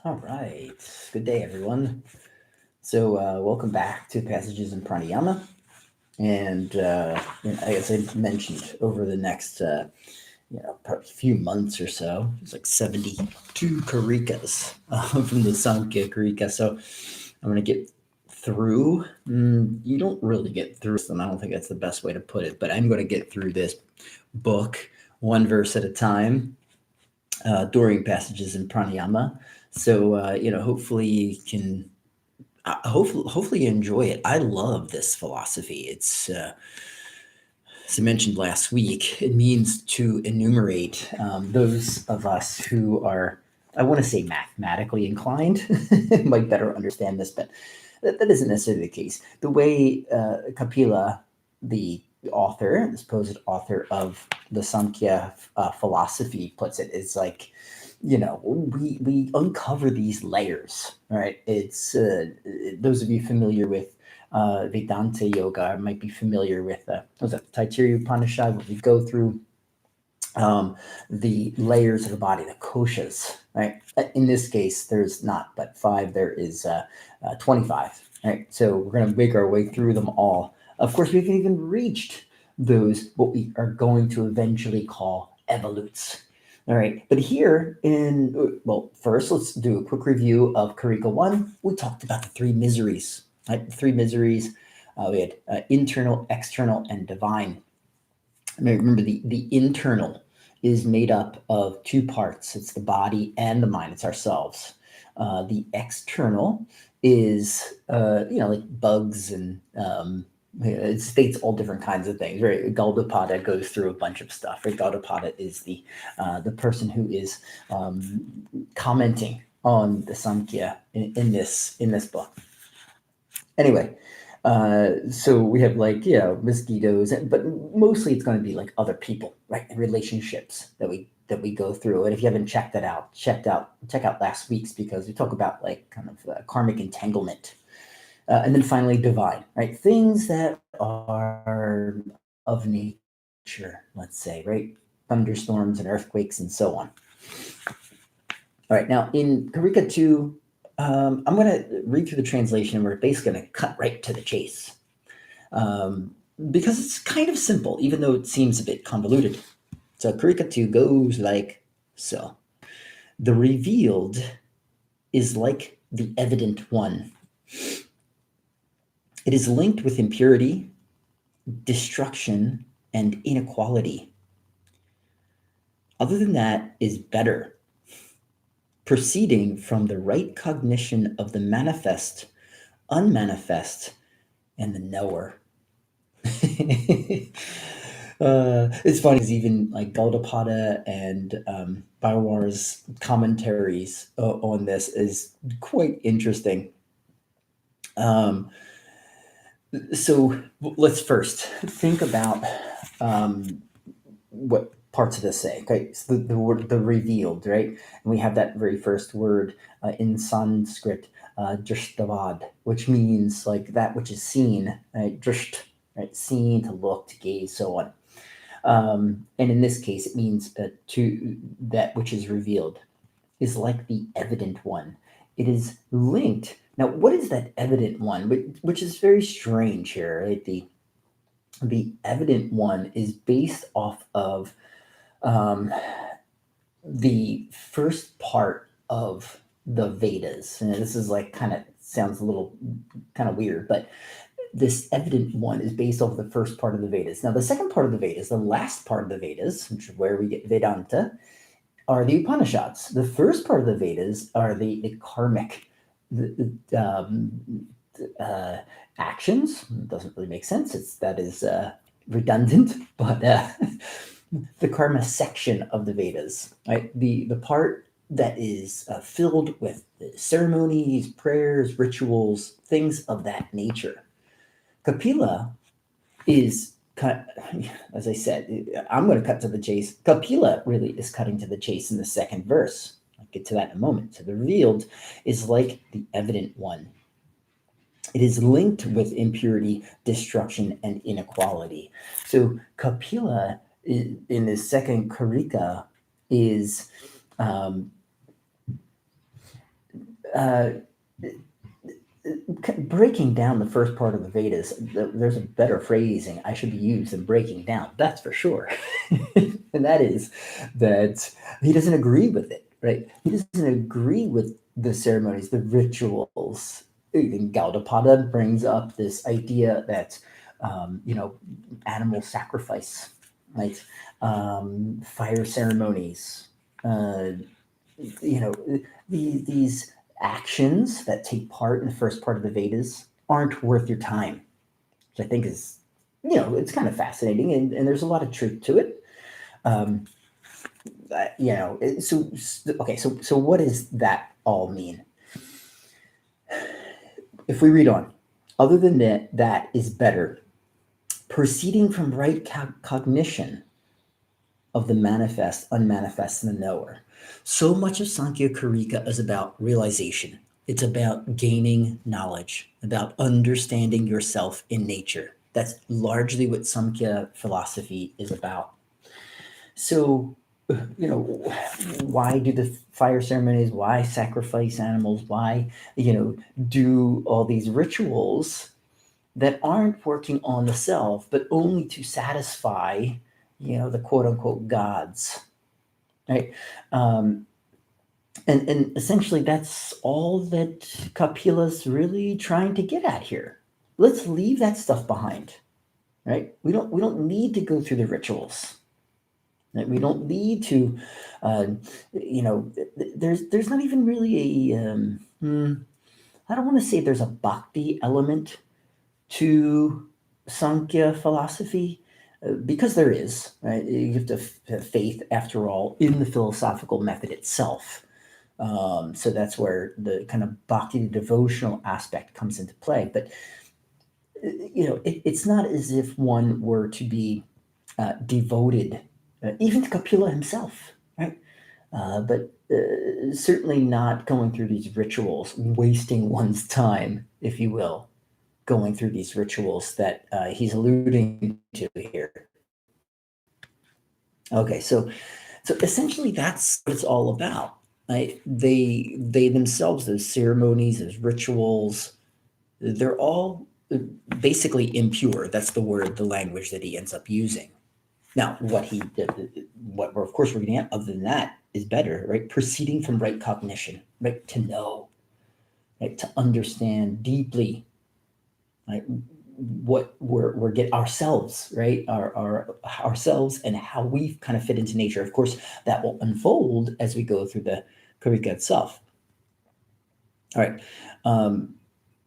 All right. Good day, everyone. Welcome back to Passages in Pranayama. And as I mentioned, over the next probably few months or so, it's like 72 Karikas from the Samkhya Karika. So I'm going to get through. You don't really get through them. I don't think that's the best way to put it, but I'm going to get through this book one verse at a time during Passages in Pranayama. Hopefully you can hopefully you enjoy it. I love this philosophy. It's as I mentioned last week, it means to enumerate those of us who are, I want to say, mathematically inclined, might better understand this, but that isn't necessarily the case. The way Kapila, the author, the supposed author of the Samkhya philosophy, puts it, is like, we uncover these layers, right? It's those of you familiar with Vedanta yoga might be familiar with what was that, Taittiriya Upanishad, where we go through the layers of the body, the koshas, right? In this case, there's not but five. There is 25, right? So we're going to make our way through them all. Of course, we haven't even reached those, what we are going to eventually call evolutes. All right, but here first let's do a quick review of Karika 1. We talked about the three miseries, right? The three miseries. We had internal, external, and divine. I mean, remember, the internal is made up of two parts. It's the body and the mind. It's ourselves. The external is, like bugs and it states all different kinds of things, right? Gaudapada goes through a bunch of stuff, right? Gaudapada is the person who is commenting on the Samkhya in this book. Anyway, so we have mosquitoes, but mostly it's going to be like other people, right? And relationships that we go through. And if you haven't checked that out, check out last week's, because we talk about like kind of karmic entanglement. And then finally, divine, right? Things that are of nature, let's say, right? Thunderstorms and earthquakes and so on. All right, now in Karika 2, I'm going to read through the translation. We're basically going to cut right to the chase because it's kind of simple, even though it seems a bit convoluted. So Karika 2 goes like so. The revealed is like the evident one. It is linked with impurity, destruction, and inequality. Other than that is better, proceeding from the right cognition of the manifest, unmanifest, and the knower. It's funny because even like Gaudapada and Bauer's commentaries on this is quite interesting. So let's first think about what parts of this say. Okay, so the word the revealed, right? And we have that very first word in Sanskrit, drishtavad, which means like that which is seen, right? Drisht, right? Seen, to look, to gaze, so on. And in this case, it means to that which is revealed is like the evident one. It is linked. Now, what is that evident one? Which is very strange here, right? The evident one is based off of the first part of the Vedas. And this is like kind of sounds a little kind of weird, but this evident one is based off the first part of the Vedas. Now, the second part of the Vedas, the last part of the Vedas, which is where we get Vedanta, are the Upanishads. The first part of the Vedas are the karmic actions. It doesn't really make sense. That is redundant, but the karma section of the Vedas, right? The part that is filled with ceremonies, prayers, rituals, things of that nature. Kapila is as I said, I'm going to cut to the chase. Kapila really is cutting to the chase in the second verse. I'll get to that in a moment. So the revealed is like the evident one. It is linked with impurity, destruction, and inequality. So Kapila in the second Karika is uh, breaking down the first part of the Vedas, there's a better phrasing I should be used than breaking down. That's for sure. And that is that he doesn't agree with it, right? He doesn't agree with the ceremonies, the rituals. Even Gaudapada brings up this idea that, animal sacrifice, right? Fire ceremonies, uh, these actions that take part in the first part of the Vedas aren't worth your time, which I think is, it's kind of fascinating, and there's a lot of truth to it. Um, so what does that all mean? If we read on, other than that is better, proceeding from right cognition of the manifest, unmanifest, and the knower. So much of Samkhya Karika is about realization. It's about gaining knowledge, about understanding yourself in nature. That's largely what Samkhya philosophy is about. So, why do the fire ceremonies? Why sacrifice animals? Why, do all these rituals that aren't working on the self, but only to satisfy, the quote unquote gods, right? Um, and essentially, that's all that Kapila's really trying to get at here. Let's leave that stuff behind, right? We don't need to go through the rituals. Right? We don't need to, uh, there's not even really I don't want to say there's a bhakti element to Sankhya philosophy, because there is, right? You have to have faith, after all, in the philosophical method itself. So that's where the kind of bhakti devotional aspect comes into play. But it's not as if one were to be devoted, even to Kapila himself, right? But certainly not going through these rituals, wasting one's time, if you will, going through these rituals that he's alluding to here. Okay, so essentially that's what it's all about. Right? They themselves, those ceremonies, those rituals, they're all basically impure. That's the word, the language that he ends up using. Now, what we're of course we're getting at, other than that, is better, right? Proceeding from right cognition, right? To know, right? To understand deeply, right? What we're get ourselves, right? Our ourselves and how we kind of fit into nature. Of course, that will unfold as we go through the Karika itself. All right.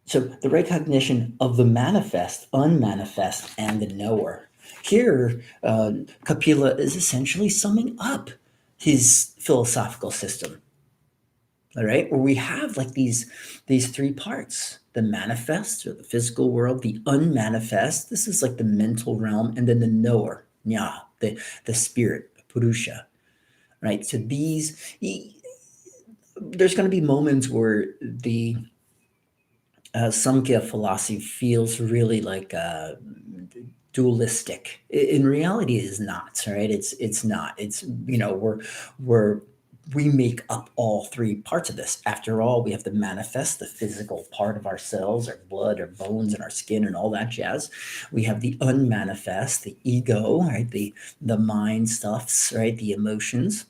So the recognition of the manifest, unmanifest, and the knower. Here, Kapila is essentially summing up his philosophical system. All right, where we have like these three parts: the manifest, or the physical world; the unmanifest, this is like the mental realm; and then the knower, nya, the spirit, purusha. Right. So there's going to be moments where the Samkhya philosophy feels really like dualistic. In reality, it is not. Right? It's not. It's we make up all three parts of this. After all, we have to manifest the physical part of ourselves, our blood, our bones, and our skin, and all that jazz. We have the unmanifest, the ego, right? The mind stuffs, right? The emotions.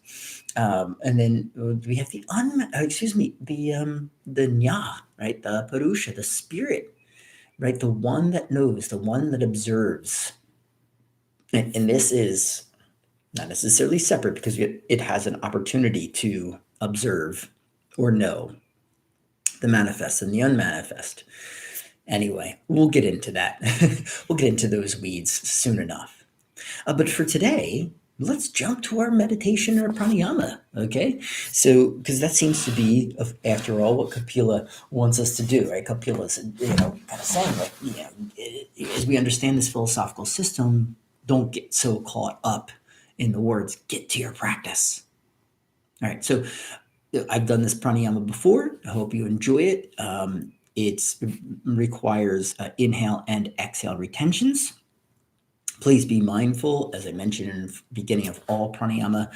And then we have the the nya, right? The purusha, the spirit, right? The one that knows, the one that observes. And this is not necessarily separate, because it has an opportunity to observe or know the manifest and the unmanifest. Anyway, we'll get into that. We'll get into those weeds soon enough. But for today, let's jump to our meditation or pranayama, okay? So, because that seems to be, after all, what Kapila wants us to do, right? Kapila's, kind of saying, like, as we understand this philosophical system, don't get so caught up in the words, get to your practice. All right, so I've done this pranayama before. I hope you enjoy it. It requires inhale and exhale retentions. Please be mindful, as I mentioned in the beginning of all pranayama,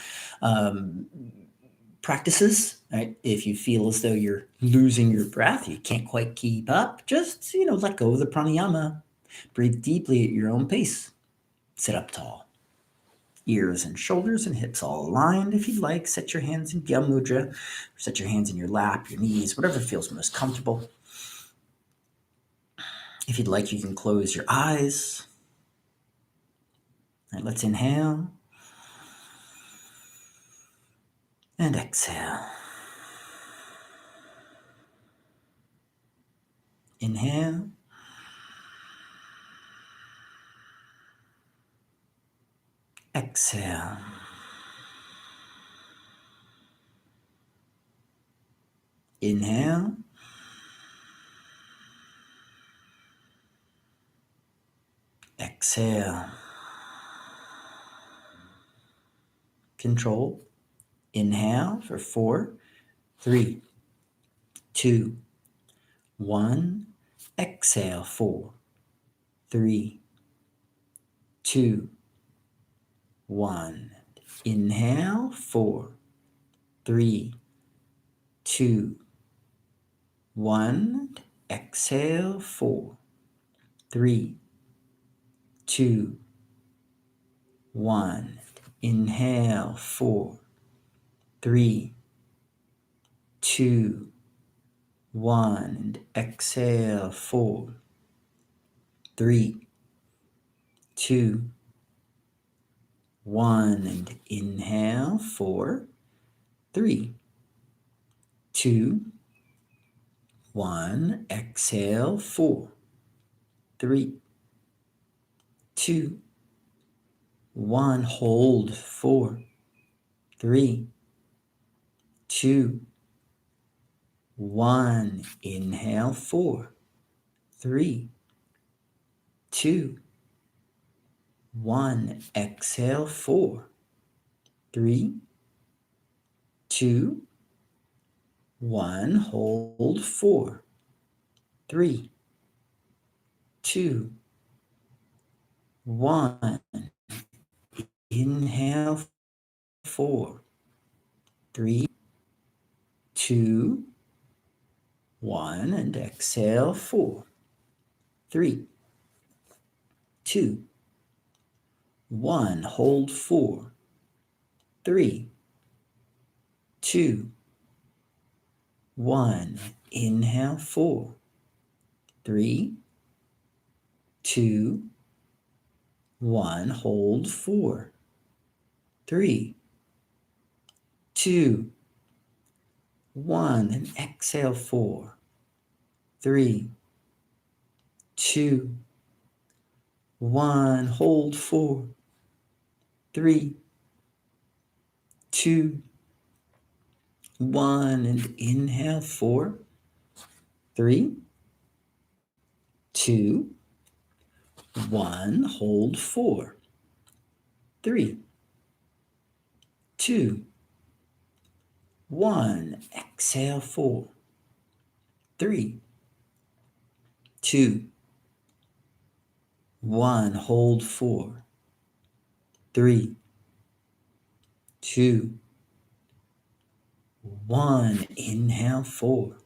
practices, right? If you feel as though you're losing your breath, you can't quite keep up, just, let go of the pranayama. Breathe deeply at your own pace. Sit up tall. Ears and shoulders and hips all aligned. If you'd like, set your hands in Gyam Mudra, or set your hands in your lap, your knees, whatever feels most comfortable. If you'd like, you can close your eyes. All right, let's inhale and exhale. Inhale. Exhale. Inhale. Exhale. Control. Inhale for 4, 3, 2, 1. Exhale. 4, 3, 2, 1. Inhale. 4, 3, 2, 1. Exhale. 4, 3, 2, 1. Inhale. 4, 3, 2, 1. And exhale. 4, 3, 2, 1. And inhale. 4, 3, 2, 1. Exhale. 4, 3, 2, 1. Hold. 4, 3, 2, 1. Inhale. 4, 3, 2, 1. Exhale. 4, 3, 2, 1. Hold. 4, 3, 2, 1. Inhale. 4, 3, 2, 1. And exhale. 4, 3, 2, 1. Hold. 4, 3, 2, 1. Inhale. 4, 3, 2, 1. Hold. 4, 3, 2, 1. And exhale. 4, 3, 2, 1. Hold. 4, 3, 2, 1. And inhale. 4, 3, 2, 1. Hold. 4, 3, 2, 1. Exhale. 4, 3, 2, 1. Hold. 4, 3, 2, 1. Inhale. 4,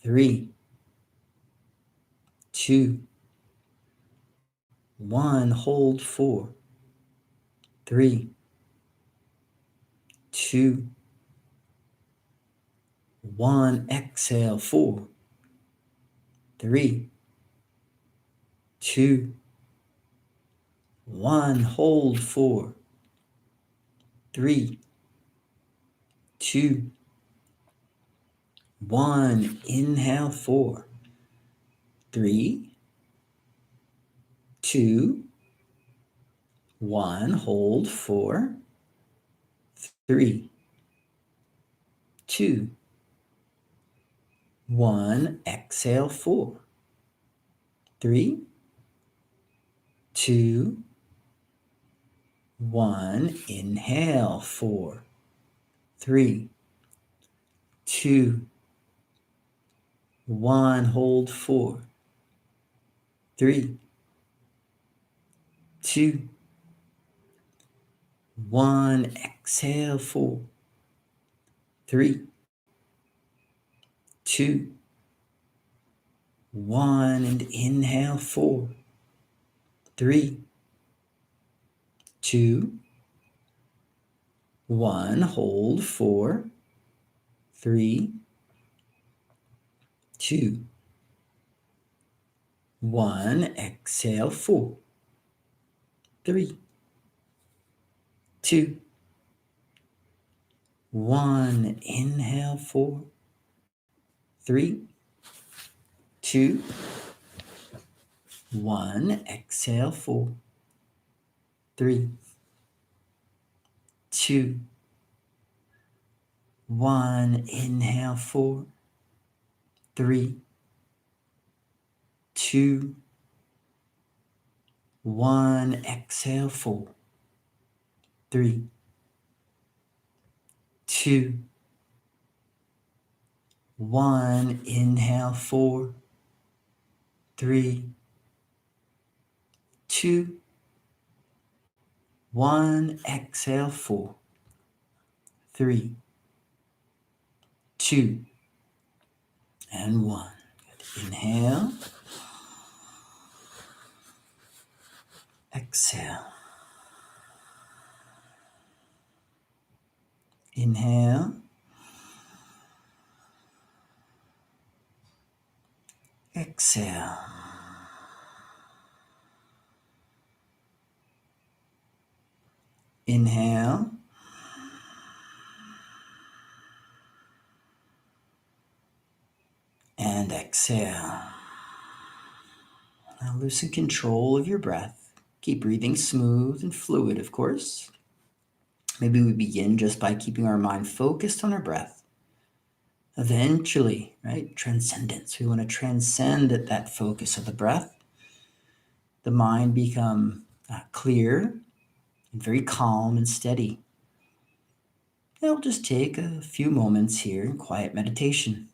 3, 2, 1. Hold. 4, 3, 2, 1. Exhale. 4, 3, 2, 1. Hold. 4, 3, 2, 1. Inhale. 4, 3, 2, 1. Hold. 4, 3, 2, 1. Exhale. 4, 3, 2, 1. Inhale. 4, 3, 2, 1. Hold. 4, 3, 2, 1. Exhale. 4, 3, 2, 1, and inhale, 4, 3, 2, 1, hold, 4, 3, 2, 1, exhale, 4, 3, 2, 1, inhale, 4, 3, 2, 1, exhale, 4, 3, 2, 1, inhale, 4, 3, 2, 1, exhale, 4, 3, 2, 1, inhale, 4, 3, 2, 1, exhale, 4, 3, 2, and 1. Inhale, exhale. Inhale, exhale. Inhale, and exhale. Now loosen control of your breath. Keep breathing smooth and fluid, of course. Maybe we begin just by keeping our mind focused on our breath. Eventually, right, transcendence. We want to transcend that focus of the breath. The mind become clear and very calm and steady. It'll just take a few moments here in quiet meditation.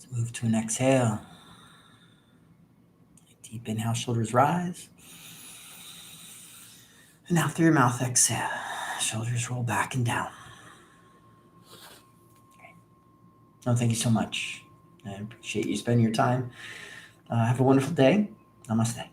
Let's move to an exhale. Deep inhale, shoulders rise. And out through your mouth, exhale. Shoulders roll back and down. Okay. Oh, thank you so much. I appreciate you spending your time. Have a wonderful day. Namaste.